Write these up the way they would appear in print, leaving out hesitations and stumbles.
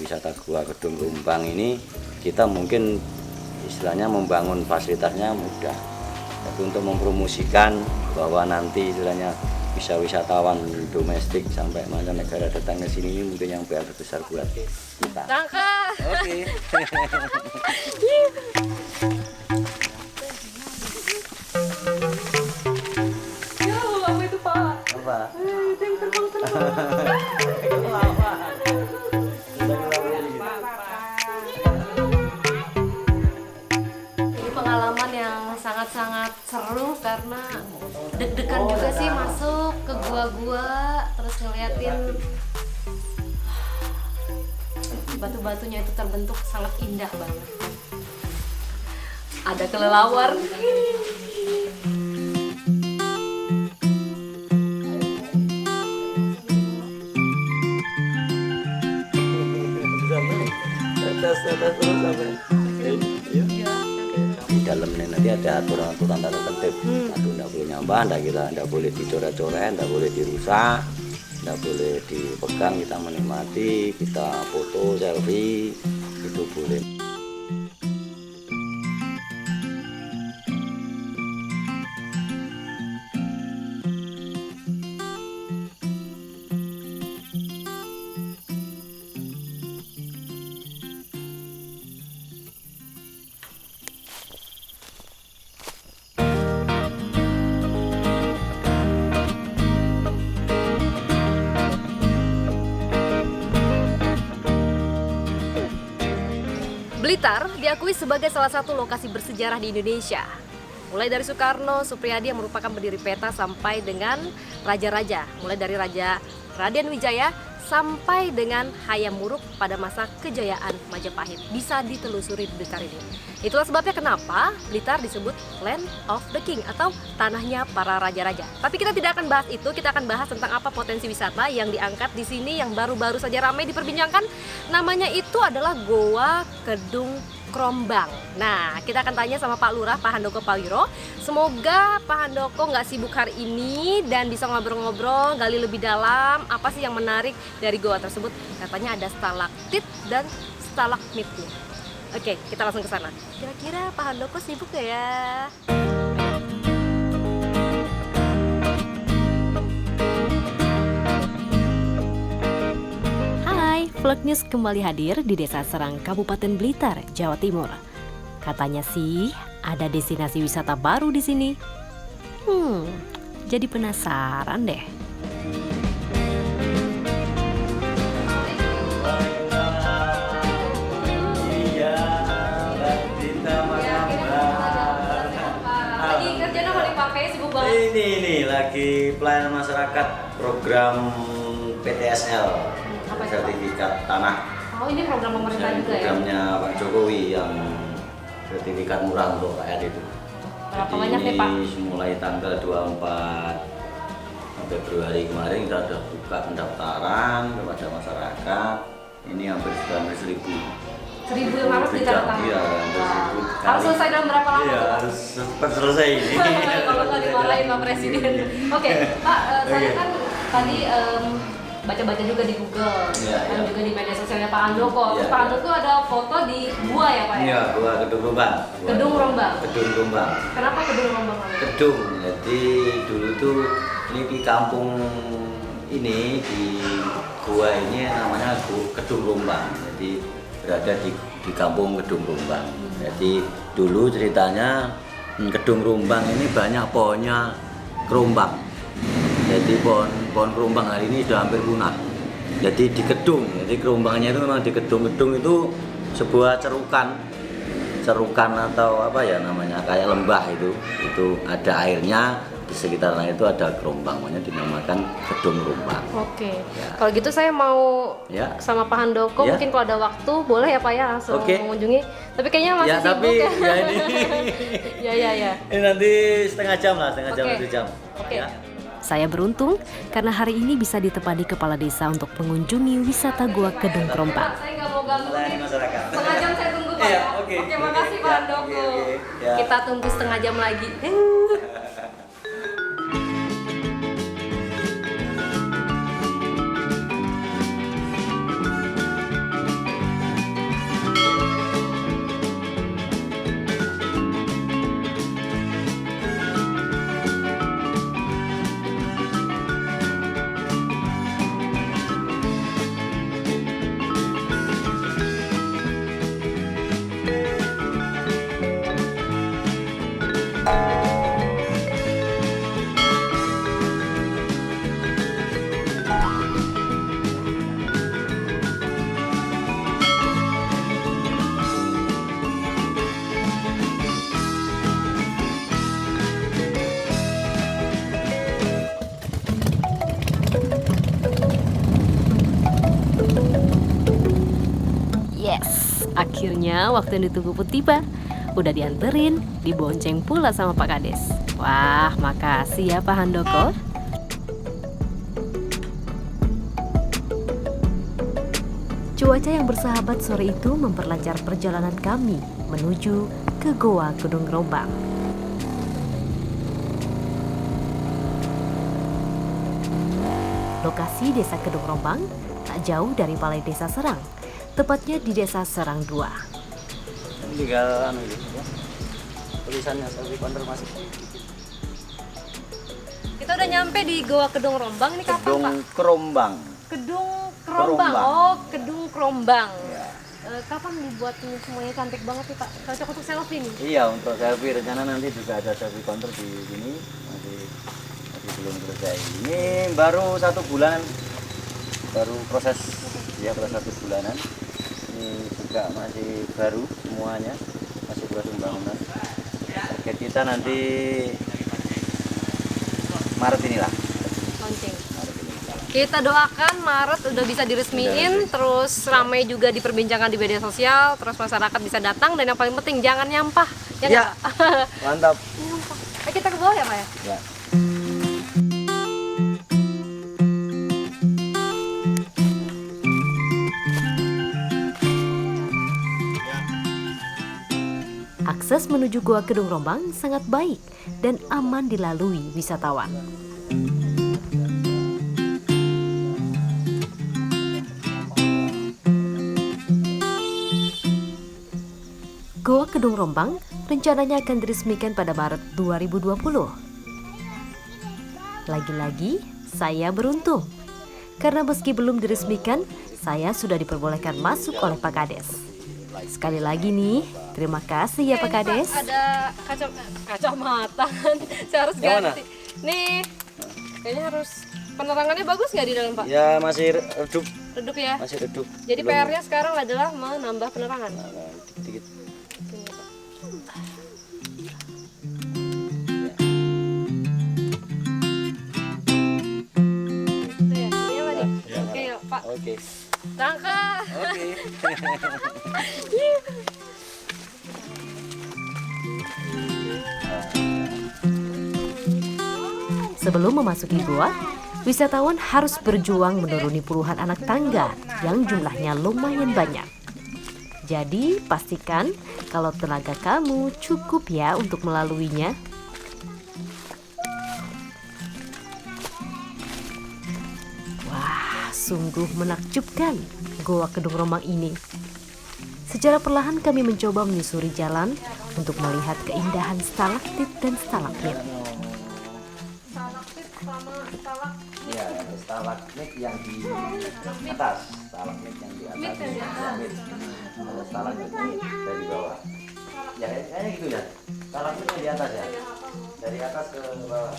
wisata Gua Kedung Rumbang ini kita mungkin istilahnya membangun fasilitasnya mudah. Tapi untuk mempromosikan bahwa nanti istilahnya bisa wisatawan domestik sampai mancanegara datang ke sini, ini mungkin yang PR besar buat kita. Tangka. Oke. Yo, apa itu Pak? Apa? Yang terbang-terbang. Ini pengalaman yang sangat-sangat seru karena deg-degan juga sih masuk ke gua-gua terus ngeliatin batu-batunya itu terbentuk sangat indah banget. Ada kelelawar. Di dalamnya nanti ada aturan-aturan tata tertib. Satu, tidak boleh nyambah, tidak boleh dicoret-coret, tidak boleh dirusak, tidak boleh dipegang. Kita menikmati, kita foto, selfie, itu boleh. Blitar diakui sebagai salah satu lokasi bersejarah di Indonesia. Mulai dari Soekarno, Suprijadi yang merupakan pendiri peta sampai dengan raja-raja. Mulai dari Raja Raden Wijaya sampai dengan Hayam Wuruk pada masa kejayaan Majapahit. Bisa ditelusuri di Blitar ini. Itulah sebabnya kenapa Blitar disebut Land of the King atau tanahnya para raja-raja. Tapi kita tidak akan bahas itu, kita akan bahas tentang apa potensi wisata yang diangkat di sini yang baru-baru saja ramai diperbincangkan. Namanya itu adalah Goa Kedung Krombang. Nah, kita akan tanya sama Pak Lurah, Pak Handoko Pawiro. Semoga Pak Handoko nggak sibuk hari ini dan bisa ngobrol-ngobrol, gali lebih dalam apa sih yang menarik dari goa tersebut. Katanya ada stalaktit dan stalagmitnya. Oke, kita langsung ke sana. Kira-kira Pak Handoko sibuk nggak ya? Vlog News kembali hadir di Desa Serang, Kabupaten Blitar, Jawa Timur. Katanya sih ada destinasi wisata baru di sini. Jadi penasaran deh. Lagi kerja apa nih Pak? Kayaknya sibuk banget. Ini lagi pelayanan masyarakat program PTSL. Sertifikat tanah. Oh, ini program pemerintah juga ya? Programnya Pak Jokowi yang sertifikat murah untuk rakyat itu. Berapa jadi banyak nih Pak? Mulai tanggal 24 Februari kemarin kita sudah buka pendaftaran kepada masyarakat. Ini hampir 1.000 yang harus ditandatangani. Iya, hampir 1.000 Harus selesai dalam berapa lama? Iya, harus cepat selesai ini. Kalau nggak dimarahin Pak Presiden. Oke, Pak, saya kan tadi baca-baca juga di Google dan juga di media sosialnya Pak Handoko. Terus Pak Handoko ada foto di gua ya Pak ya? Iya, gua Kedung Rumbang. Kedung Rumbang. Kedung Rumbang. Kenapa Kedung Rumbang? Kedung, jadi dulu tuh ini di kampung ini di gua ini namanya Kedung Rumbang. Jadi berada di kampung Kedung Rumbang. Jadi dulu ceritanya Kedung Rumbang ini banyak pohonnya kerumbang. Jadi pohon kerumbang hari ini sudah hampir punah. Jadi di kedung, jadi kerumbangnya itu memang di kedung-kedung itu sebuah cerukan atau apa ya namanya kayak lembah itu ada airnya di sekitarnya itu ada kerumbang, makanya dinamakan Kedung Rumbang. Oke. Ya. Kalau gitu saya mau sama Pak Handoko mungkin kalau ada waktu boleh ya Pak ya langsung mengunjungi. Tapi kayaknya masih sibuk ya. Ya ini. ya. Ini nanti setengah jam lah, setengah jam 1 jam. Oke. Saya beruntung karena hari ini bisa ditemani kepala desa untuk mengunjungi wisata Goa Kedung Krombang. Saya nggak mau ganggu masyarakat. Setengah jam saya tunggu Pak ya. Oke, makasih Pak Handoko. Kita tunggu setengah jam lagi. Akhirnya waktu yang ditunggu pun tiba. Udah dianterin, dibonceng pula sama Pak Kades. Wah, makasih ya Pak Handoko. Cuaca yang bersahabat sore itu memperlancar perjalanan kami menuju ke Goa Kedung Rombang. Lokasi Desa Kedung Rombang tak jauh dari Balai Desa Serang, tepatnya di Desa Serang 2. Tinggal tulisannya selfie konfirmasi. Kita udah nyampe di Goa Kedung Rombang. Ini kapan Kedung Pak? Kerombang. Kedung Kerombang. Kerombang. Oh, Kedung Kerombang. Ya. Kapan dibuat ini semuanya cantik banget nih Pak? Cocok untuk selfie nih. Iya, untuk selfie rencana nanti juga ada selfie counter di sini. Masih belum selesai. Ini baru 1 bulan, baru proses ya, baru 1 bulanan. Ini juga masih baru semuanya, masih proses pembangunan. Target kita nanti Maret inilah. Launching. Kita doakan Maret udah bisa diresmiin, terus ramai juga diperbincangkan di media sosial, terus masyarakat bisa datang, dan yang paling penting jangan nyampah. Ya, Ya. nggak, Pak? Mantap. Kita ke bawah ya Pak ya? Ya. Akses menuju Goa Kedung Rombang sangat baik dan aman dilalui wisatawan. Goa Kedung Rombang rencananya akan diresmikan pada Maret 2020. Lagi-lagi, saya beruntung. Karena meski belum diresmikan, saya sudah diperbolehkan masuk oleh Pak Kades. Sekali lagi nih, terima kasih ya Pak Kades. Ada kacamata, saya harus ganti. Nih, kayaknya harus penerangannya bagus nggak di dalam Pak? Ya masih redup. Redup ya? Masih redup. Jadi PR-nya sekarang adalah menambah penerangan. Dikit-dikit. Oke ya Pak. Oke. Langkah. Oke. Sebelum memasuki gua, wisatawan harus berjuang menuruni puluhan anak tangga yang jumlahnya lumayan banyak. Jadi pastikan kalau tenaga kamu cukup ya untuk melaluinya. Wah, sungguh menakjubkan Goa Kedung Rombang ini. Secara perlahan kami mencoba menyusuri jalan untuk melihat keindahan stalaktit dan stalagmit. Ya, stalagmit yang di atas, stalagmit yang di atas. Ada stalagmit dari bawah. Ya, kayaknya gitu ya. Stalagmitnya di atas ya. Dari atas ke bawah.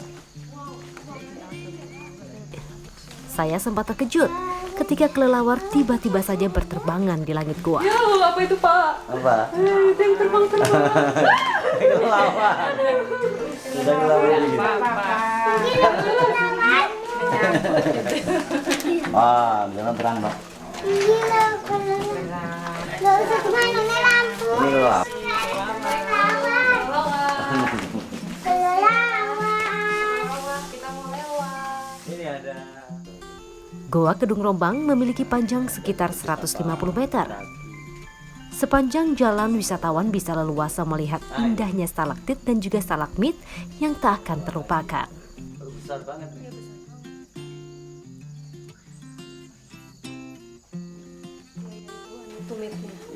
Saya sempat terkejut ketika kelelawar tiba-tiba saja berterbangan di langit gua. Ya, apa itu Pak? Apa? Itu yang terbang-terbang. Kelelawar. Sudah kelelawar gitu. Wah, jangan terang, Pak. Nggak usah kemana-mana lampu. Ini kelelawar. Ini ada. Goa Kedung Rombang memiliki panjang sekitar 150 meter. Sepanjang jalan wisatawan bisa leluasa melihat indahnya stalaktit dan juga stalagmit yang tak akan terlupakan. Besar banget.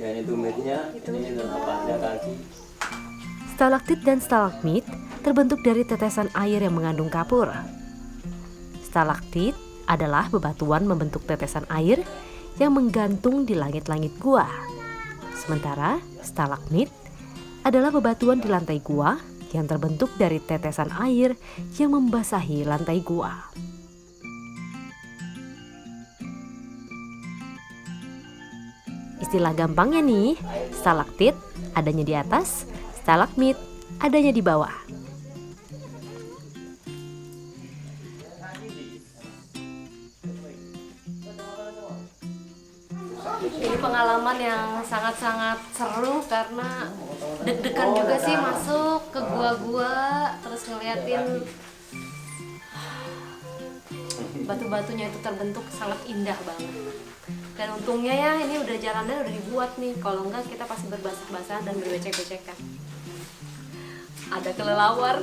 Ya, ini tumitnya, ini napasnya kaki. Stalaktit dan stalagmit terbentuk dari tetesan air yang mengandung kapur. Stalaktit adalah bebatuan membentuk tetesan air yang menggantung di langit-langit gua. Sementara stalagmit adalah bebatuan di lantai gua yang terbentuk dari tetesan air yang membasahi lantai gua. Istilah gampangnya nih, stalaktit adanya di atas, stalagmit adanya di bawah. Ini pengalaman yang sangat-sangat seru karena deg-degan juga sih masuk ke gua-gua, terus ngeliatin batu-batunya itu terbentuk sangat indah banget. Dan untungnya ya ini udah jalannya udah dibuat nih, kalau enggak kita pasti berbasah-basahan dan berbecek-becekan. Ada kelelawar.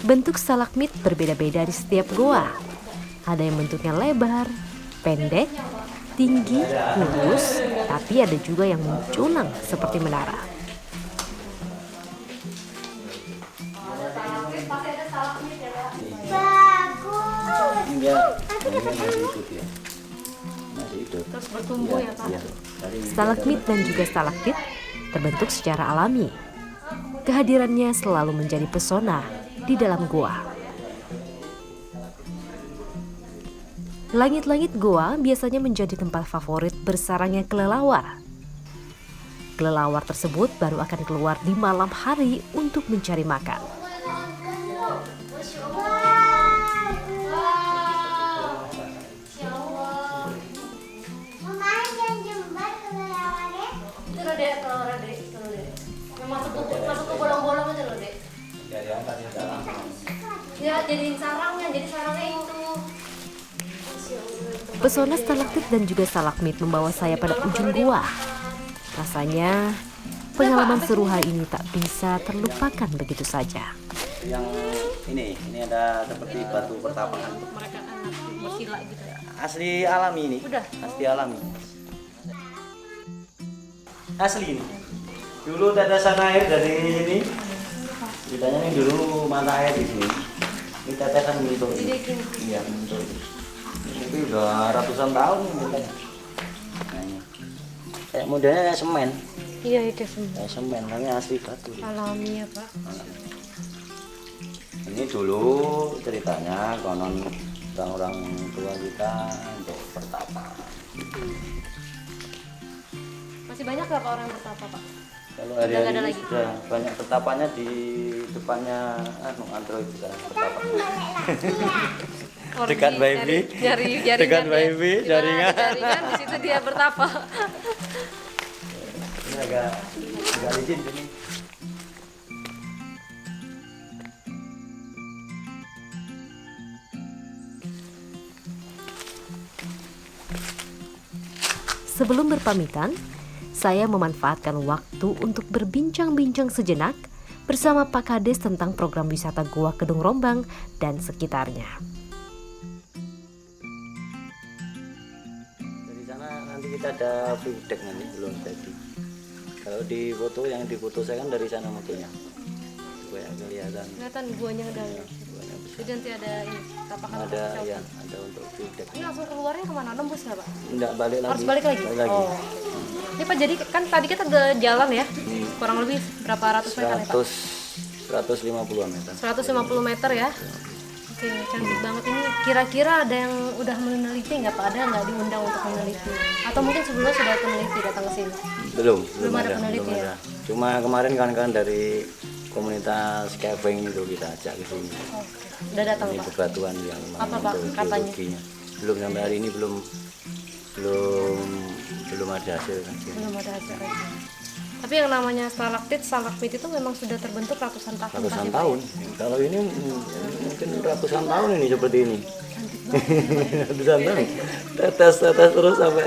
Bentuk stalagmit berbeda-beda di setiap goa. Ada yang bentuknya lebar, pendek, tinggi, lurus, tapi ada juga yang menculang seperti menara. Bagus. Ini masih hidup ya. Masih hidup. Terus bertumbuh ya Pak? Iya. Stalagmit dan juga stalaktit terbentuk secara alami. Kehadirannya selalu menjadi pesona di dalam goa. Langit-langit goa biasanya menjadi tempat favorit bersarangnya kelelawar. Kelelawar tersebut baru akan keluar di malam hari untuk mencari makan. Mama jangan jembat kelelawarnya. Itu loh dek, kelelawar dek, itu loh dek. Yang masuk ke bolong-bolong aja loh dek. Dari angkat di dalam. Ya jadiin sarangnya, jadi sarangnya itu. Pesona stalaktit dan juga stalagmit membawa saya pada ujung gua. Rasanya pengalaman seru hari ini tak bisa terlupakan begitu saja. Yang ini ada seperti batu pertapangan. Mereka anak bersila gitu. Asli alami ini. Udah. Asli alami. Asli ini. Dulu tetesan air dari ini. Ceritanya ini dulu mata air di sini. Ini tetesan menyentuh. Didekin. Iya, menyentuh. Ini udah ratusan tahun ini. Nah, ini. Kayak modelnya kayak semen. Iya itu semua. Kayak semen, tapi asli batu. Alami ya Pak. Ini dulu ceritanya konon orang-orang tua kita untuk bertapa. Masih banyak nggak Pak orang yang bertapa Pak? Kalau Udah nggak hari-hari ada ini lagi? sudah banyak bertapanya di depannya Android juga bertapa. Orgi, Dekat Baby. jaringan Dekat ya. Baby, Di mana jaringan. ada jaringan di situ dia bertapa. Ini agak licin sini. Sebelum berpamitan, saya memanfaatkan waktu untuk berbincang-bincang sejenak bersama Pak Kades tentang program wisata Goa Kedung Rombang dan sekitarnya. Dari sana nanti kita ada view deck nanti belum jadi. Kalau di foto yang difoto saya kan dari sana motonya. Supaya kelihatan. Kelihatan guanya udah. Guanya besar. Jadi nanti ada ini tapakan Ada ya, ada untuk view deck. Ini langsung keluarnya kemana? Nembus nggak Pak? Enggak balik lagi. Harus balik lagi? Balik lagi. Oh. Ini Pak jadi kan tadi kita ke jalan ya, kurang lebih berapa ratus meter ya Pak? 150 meter. 150 meter ya. Oke, cantik banget ini. Kira-kira ada yang udah meneliti nggak Pak? Ada nggak diundang untuk meneliti? Atau mungkin sebelumnya sudah ada peneliti datang ke sini? Belum ada peneliti ya? Cuma kemarin kawan-kawan dari komunitas Keveng itu kita ajak ke sini. Udah datang Ini Pak? bebatuan yang memang Apa, Pak, untuk katanya? geologinya. Belum sampai hari ini belum ada hasil kajian. Belum ada hasilnya. Tapi yang namanya stalaktit, stalagmit itu memang sudah terbentuk ratusan tahun. Ratusan pasti, Pak, tahun. Kalau ini mungkin ratusan tahun ini seperti ini. Ratusan tahun. Tetes terus sampai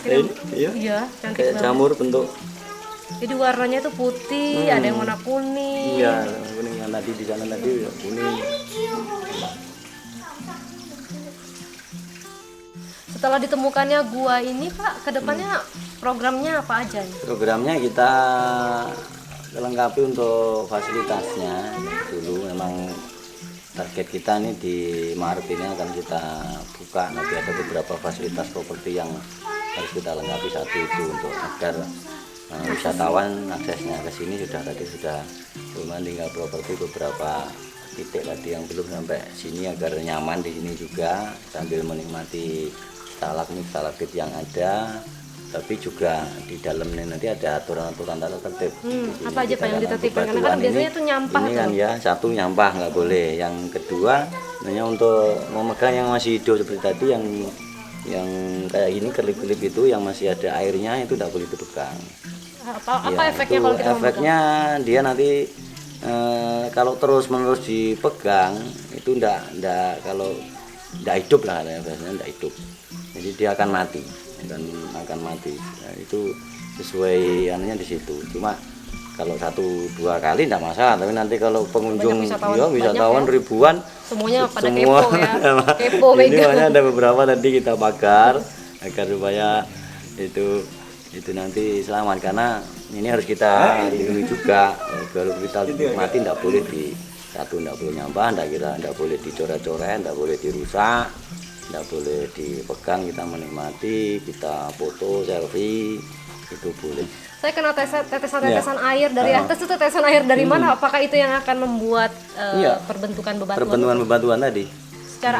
ini. Iya. Iya, cantik Kayak banget. jamur bentuk. Jadi warnanya itu putih, ada yang warna kuning. Iya, kuning yang tadi di sana tadi ya, kuning. Setelah ditemukannya gua ini Pak, kedepannya programnya apa aja nih? Programnya kita lengkapi untuk fasilitasnya. Dulu memang target kita nih di Maret ini akan kita buka. Nanti ada beberapa fasilitas properti yang harus kita lengkapi. Satu itu untuk agar wisatawan aksesnya ke sini sudah cuma tinggal properti beberapa titik tadi yang belum sampai sini agar nyaman di sini juga sambil menikmati stalagmit yang ada. tapi juga di dalamnya nanti ada aturan-aturan tata tertib. Apa aja Pak yang ditertibkan? Karena kan biasanya itu nyampah ini tuh. kan ya, satu nyampah nggak boleh. Yang kedua, hanya untuk memegang yang masih hidup seperti tadi, yang kayak gini kelip-kelip itu yang masih ada airnya itu tidak boleh dipegang. Apa Ya, efeknya itu kalau kita efeknya dia nanti kalau terus-menerus dipegang itu ndak kalau ndak hidup lah, biasanya ndak hidup. Jadi dia akan mati. akan mati. Nah, itu sesuai anunya di situ. Cuma kalau 1-2 kali tidak masalah, tapi nanti kalau pengunjung wisatawan ribuan, semuanya pada semua kepo ya. Kepo ini makanya ada beberapa nanti kita bakar agar supaya itu nanti selamat, karena ini harus kita lindungi juga. Kalau kita mati tidak boleh tidak boleh nyampah, tidak boleh dicoret-coret, tidak boleh dirusak, tidak boleh dipegang. Kita menikmati, kita foto, selfie, itu boleh. Saya kena tetesan air dari atas. Itu tetesan air dari mana? Apakah itu yang akan membuat perbentukan bebatuan tadi? Secara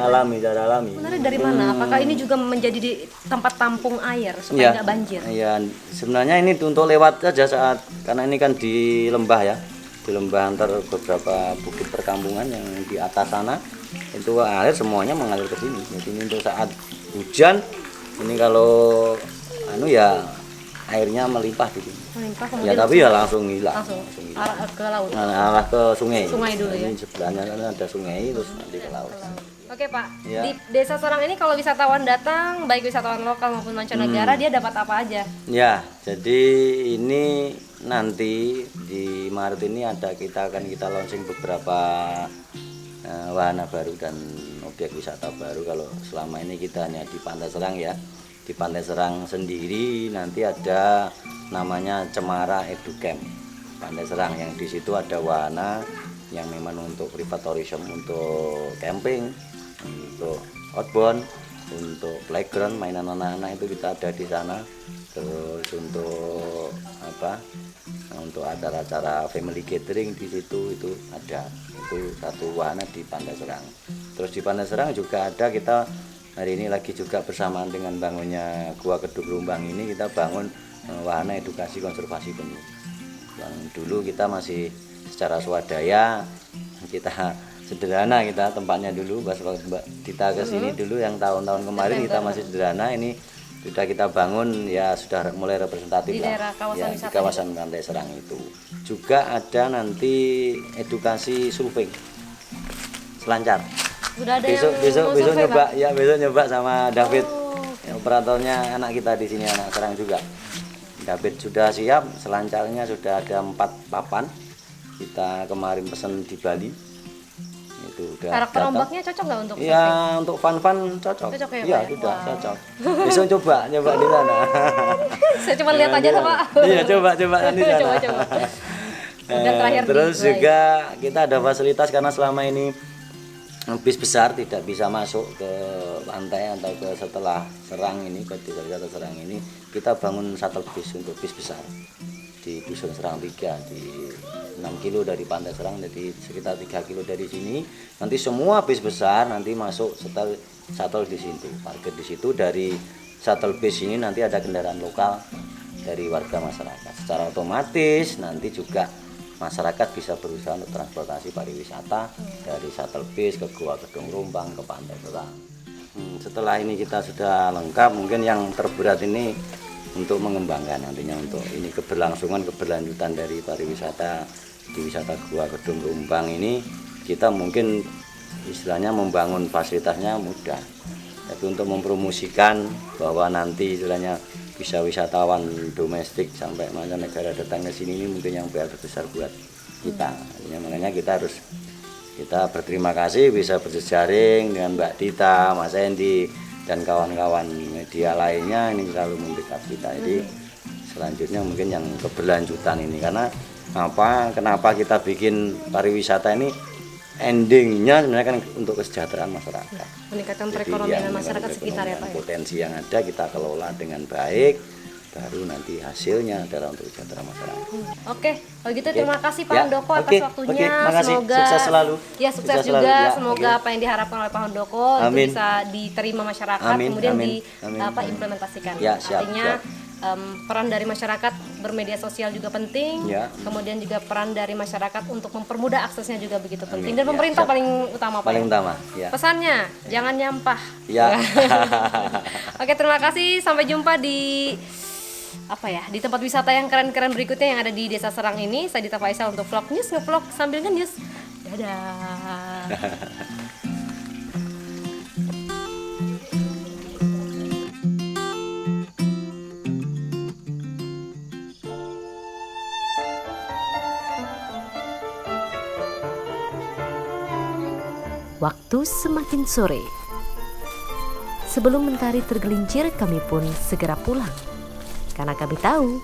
alami ya? Secara alami. Sebenarnya dari mana? Apakah ini juga menjadi di tempat tampung air supaya nggak banjir? Iya, sebenarnya ini untuk lewat saja saat, karena ini kan di lembah ya, di lembah antar beberapa bukit perkampungan yang di atas sana, itu air semuanya mengalir ke sini. Jadi ini untuk saat hujan, ini kalau airnya melimpah di sini. Melimpah, ya tapi ya langsung hilang. Langsung arah ke laut. Arah ke sungai. Sungai dulu ya. Ini sebelahnya ada sungai, terus nanti ke laut. Oke Pak, Ya. di Desa Serang ini kalau wisatawan datang, baik wisatawan lokal maupun mancanegara, dia dapat apa aja? Ya, jadi ini nanti di Maret ini kita akan launching beberapa wahana baru dan objek wisata baru. Kalau selama ini kita hanya di Pantai Serang ya. Di Pantai Serang sendiri nanti ada namanya Cemara Educamp Pantai Serang, yang di situ ada wahana yang memang untuk private tourism, untuk camping, untuk outbound, untuk playground, mainan anak-anak itu kita ada di sana. Terus untuk untuk acara-acara family gathering di situ itu ada. Itu satu wahana di Pantai Serang. Terus di Pantai Serang juga ada, kita hari ini lagi juga bersamaan dengan bangunnya Gua Kedung Rumbang ini, kita bangun wahana edukasi konservasi penyu. Yang dulu kita masih secara swadaya, kita sederhana, kita tempatnya dulu pas kita ke sini dulu yang tahun-tahun kemarin kita masih sederhana, ini sudah kita bangun ya, sudah mulai representatif Di lah daerah kawasan ya, di kawasan Pantai Serang itu. Juga ada nanti edukasi surfing selancar. Sudah ada Besok nyoba ya, besok nyoba sama David, operatornya anak kita di sini, anak Serang juga. David sudah siap, selancarnya sudah ada 4 papan. Kita kemarin pesan di Bali. Itu udah karakter datang. ombaknya cocok nggak untuk Iya, untuk fun-fun cocok. Cocok ya, Iya, Pak ya? sudah cocok. Besok coba di sana. Saya cuma lihat aja Pak. Iya, coba di sana. Coba. Dan terakhir Terus juga kita ada fasilitas, karena selama ini bis besar tidak bisa masuk ke pantai atau ke setelah Serang ini, ke desa wisata Serang ini, kita bangun shuttle bis untuk bis besar di Dusun Serang 3, di 6 kilo dari Pantai Serang, jadi sekitar 3 kilo dari sini. Nanti semua bis besar nanti masuk shuttle di situ, parkir di situ. Dari shuttle bis ini nanti ada kendaraan lokal dari warga masyarakat. Secara otomatis nanti juga masyarakat bisa berusaha untuk transportasi pariwisata dari shuttle bis ke Gua Kedung Rumbang, ke Pantai Serang. Setelah ini kita sudah lengkap, mungkin yang terberat ini untuk mengembangkan nantinya untuk ini keberlanjutan dari pariwisata di wisata Gua Kedung Rumbang ini. Kita mungkin istilahnya membangun fasilitasnya mudah, tapi untuk mempromosikan bahwa nanti istilahnya bisa wisatawan domestik sampai mancanegara datang ke sini, ini mungkin yang PR terbesar buat kita. Makanya kita berterima kasih bisa berjejaring dengan Mbak Dita, Mas Endi, dan kawan-kawan media lainnya ini selalu membackup kita. Jadi selanjutnya mungkin yang keberlanjutan ini, karena kenapa kita bikin pariwisata ini, endingnya sebenarnya kan untuk kesejahteraan masyarakat, meningkatkan perekonomian masyarakat sekitar ya Pak. Potensi yang ada kita kelola dengan baik, baru nanti hasilnya adalah untuk sejahtera masyarakat. Oke, kalau gitu terima kasih Pak Ya, Handoko atas oke, waktunya. oke, makasih. Semoga Sukses selalu. Ya, sukses Sukses juga. selalu. Ya, Semoga oke. apa yang diharapkan oleh Pak Handoko itu Amin. bisa diterima masyarakat, Amin, kemudian amin, amin. implementasikan. Ya, siap, Artinya siap. peran dari masyarakat bermedia sosial juga penting. Ya. Kemudian juga peran dari masyarakat untuk mempermudah aksesnya juga begitu penting. Amin. Dan Ya, pemerintah siap. paling utama Pak. Paling ya? utama, ya. Pesannya, jangan nyampah. Ya. Oke, terima kasih. Sampai jumpa di di tempat wisata yang keren-keren berikutnya yang ada di Desa Serang ini. Saya Dita Faisal untuk vlog news, ngevlog sambil nge-news. Dadah. Waktu semakin sore. Sebelum mentari tergelincir, kami pun segera pulang. Karena kami tahu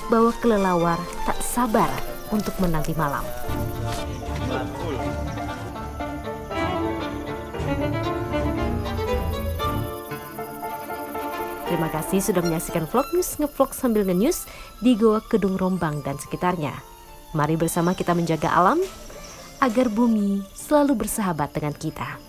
bahwa kelelawar tak sabar untuk menanti malam. Terima kasih sudah menyaksikan vlog news ngevlog sambil nge-news di Goa Kedung Rombang dan sekitarnya. Mari bersama kita menjaga alam agar bumi selalu bersahabat dengan kita.